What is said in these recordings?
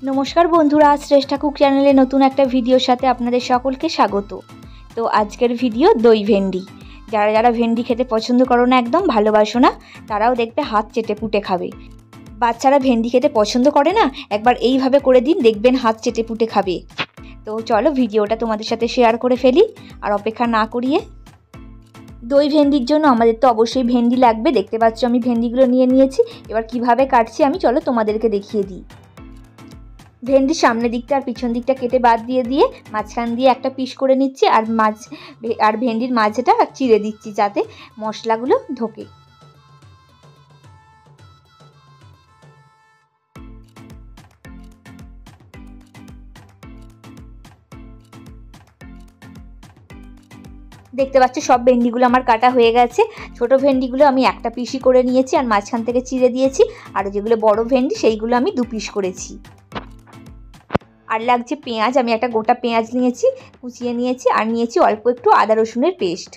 নমস্কার বন্ধুরা, শ্রেষ্ঠা কুক চ্যানেলে নতুন একটা ভিডিওর সাথে আপনাদের সকলকে স্বাগত। তো আজকের ভিডিও দই ভেন্ডি। যারা যারা ভেন্ডি খেতে পছন্দ করো না, একদম ভালোবাসো না, তারাও দেখবে হাত চেটে পুটে খাবে। বাচ্চারা ভেন্ডি খেতে পছন্দ করে না, একবার এইভাবে করে দিন, দেখবেন হাত চেটে পুটে খাবে। তো চলো ভিডিওটা তোমাদের সাথে শেয়ার করে ফেলি আর অপেক্ষা না করিয়ে। দই ভেন্ডির জন্য আমাদের তো অবশ্যই ভেন্ডি লাগবে। দেখতে পাচ্ছ আমি ভেন্ডিগুলো নিয়ে নিয়েছি। এবার কিভাবে কাটছি আমি চলো তোমাদেরকে দেখিয়ে দিই। ভেন্ডির সামনের দিকটা আর পিছন দিকটা কেটে বাদ দিয়ে মাঝখান দিয়ে একটা পিস করে নিচ্ছি আর ভেন্ডির মাঝেটা চিড়ে দিচ্ছি যাতে মশলাগুলো ঢোকে। দেখতে পাচ্ছ সব ভেন্ডিগুলো আমার কাটা হয়ে গেছে। ছোট ভেন্ডিগুলো আমি একটা পিসই করে নিয়েছি আর মাঝখান থেকে চিড়ে দিয়েছি, আর যেগুলো বড় ভেন্ডি সেইগুলো আমি 2 পিস করেছি। আর লাগছে পেঁয়াজ, আমি একটা গোটা পেঁয়াজ নিয়েছি, কুচিয়ে নিয়েছি, আর নিয়েছি অল্প একটু আদা রসুনের পেস্ট।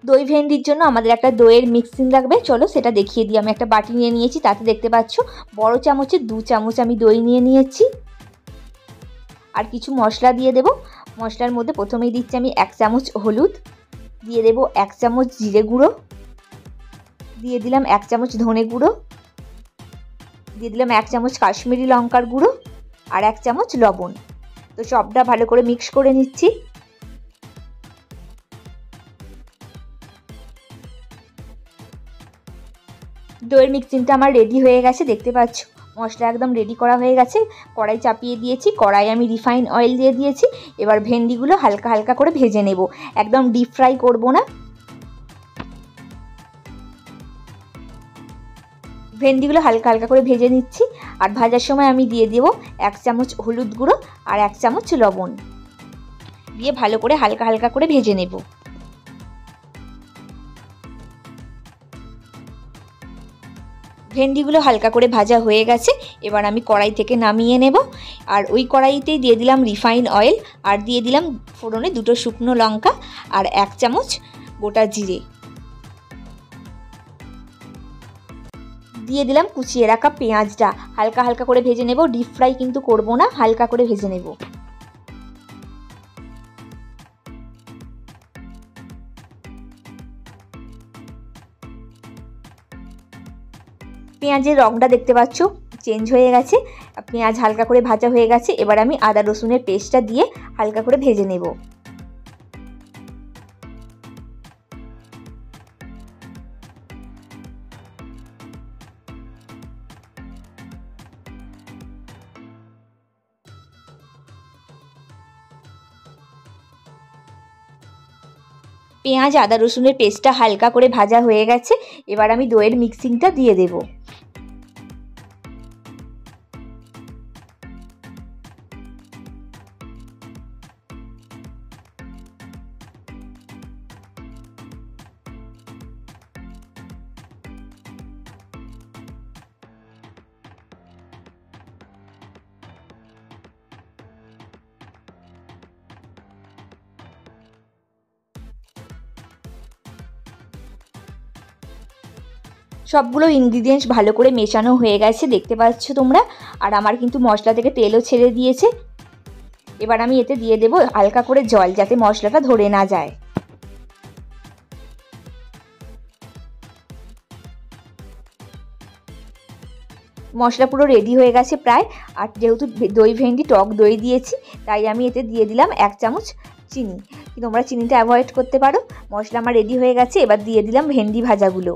দই ভেন্ডির জন্য আমাদের একটা দইয়ের মিক্সিং লাগবে, চলো সেটা দেখিয়ে দিই। আমি একটা বাটি নিয়ে নিয়েছি, তাতে দেখতে পাচ্ছ বড় চামচে 2 চামচ আমি দই নিয়ে নিয়েছি। আর কিছু মশলা দিয়ে দেব। মশলার মধ্যে প্রথমেই দিচ্ছি আমি 1 চামচ হলুদ, দিয়ে দেব 1 চামচ জিরে গুঁড়ো, দিয়ে দিলাম 1 চামচ ধনে গুঁড়ো, দিয়ে দিলাম 1 চামচ কাশ্মীরি লঙ্কার গুঁড়ো, আর 1 চামচ লবণ। তো সবটা ভালো করে মিক্স করে নিচ্ছি। দইয়ের মিক্সিংটা আমার রেডি হয়ে গেছে, দেখতে পাচ্ছ মশলা একদম রেডি করা হয়ে গেছে। কড়াই চাপিয়ে দিয়েছি, কড়াই আমি রিফাইন অয়েল দিয়ে দিয়েছি। এবার ভেন্ডিগুলো হালকা হালকা করে ভেজে নেব, একদম ডিপ ফ্রাই করব না। ভেন্ডিগুলো হালকা হালকা করে ভেজে নিচ্ছি। আর ভাজার সময় আমি দিয়ে দেব 1 চামচ হলুদ গুঁড়ো আর 1 চামচ লবণ দিয়ে ভালো করে হালকা হালকা করে ভেজে নেব। ভেন্ডিগুলো হালকা করে ভাজা হয়ে গেছে, এবার আমি কড়াই থেকে নামিয়ে নেব। আর ওই কড়াইতেই দিয়ে দিলাম রিফাইন অয়েল, আর দিয়ে দিলাম ফোড়নে 2টো শুকনো লঙ্কা আর 1 চামচ গোটা জিরে, দিয়ে দিলাম কুচিয়ে রাখা পেঁয়াজটা। হালকা হালকা করে ভেজে নেব, ডিপ ফ্রাই কিন্তু করব না, হালকা করে ভেজে নেব। পেঁয়াজের রঙটা দেখতে পাচ্ছ চেঞ্জ হয়ে গেছে, পেঁয়াজ হালকা করে ভাজা হয়ে গেছে। এবার আমি আদা রসুনের পেস্টটা দিয়ে হালকা করে ভেজে নেব। পেঁয়াজ আদা রসুনের পেস্টটা হালকা করে ভাজা হয়ে গেছে, এবার আমি দইয়ের মিক্সিংটা দিয়ে দেব। সবগুলো ইনগ্রিডিয়েন্টস ভালো করে মেশানো হয়ে গেছে, দেখতে পাচ্ছ তোমরা। আর আমার কিন্তু মশলা থেকে তেলও ছেড়ে দিয়েছে। এবার আমি এতে দিয়ে দেব হালকা করে জল, যাতে মশলাটা ধরে না যায়। মশলা পুরো রেডি হয়ে গেছে প্রায়। আর যেহেতু দই ভেন্ডি টক দই দিয়েছি, তাই আমি এতে দিয়ে দিলাম 1 চামচ চিনি। তোমরা চিনিটা অ্যাভয়েড করতে পারো। মশলা আমার রেডি হয়ে গেছে, এবার দিয়ে দিলাম ভেন্ডি ভাজাগুলো।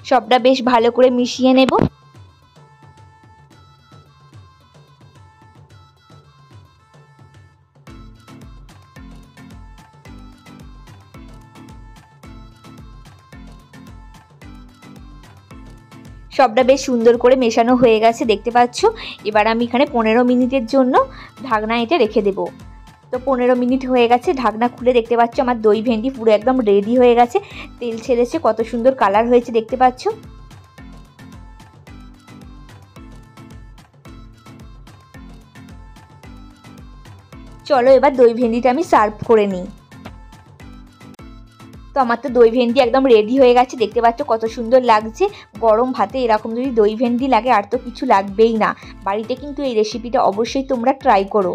সবটা বেশ ভালো করে মিশিয়ে নেব। সবটা বেশ সুন্দর করে মেশানো হয়ে গেছে, দেখতে পাচ্ছ। এবার আমি এখানে 15 মিনিটের জন্য ঢাকনা এটা রেখে দেব। তো 15 মিনিট হয়ে গেছে, ঢাকনা খুলে দেখতে পাচ্ছ আমার দই ভেন্ডি পুরো একদম রেডি হয়ে গেছে। তেল ছেড়েছে, কত সুন্দর কালার হয়েছে দেখতে পাচ্ছ। চলো এবার দই ভেন্ডিটা আমি সার্ভ করে নিই। তো আমার তো দই ভেন্ডি একদম রেডি হয়ে গেছে, দেখতে পাচ্ছ কত সুন্দর লাগছে। গরম ভাতে এরকম যদি দই ভেন্ডি লাগে আর তো কিছু লাগবেই না। বাড়িতে কিন্তু এই রেসিপিটা অবশ্যই তোমরা ট্রাই করো।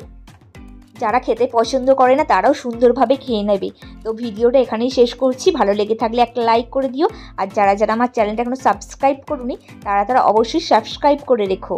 যারা খেতে পছন্দ করে না তারাও সুন্দরভাবে খেয়ে নেবে। তো ভিডিওটা এখানেই শেষ করছি, ভালো লেগে থাকলে একটা লাইক করে দিও। আর যারা যারা আমার চ্যানেলটা এখনো সাবস্ক্রাইব করোনি তারা অবশ্যই সাবস্ক্রাইব করে রেখো।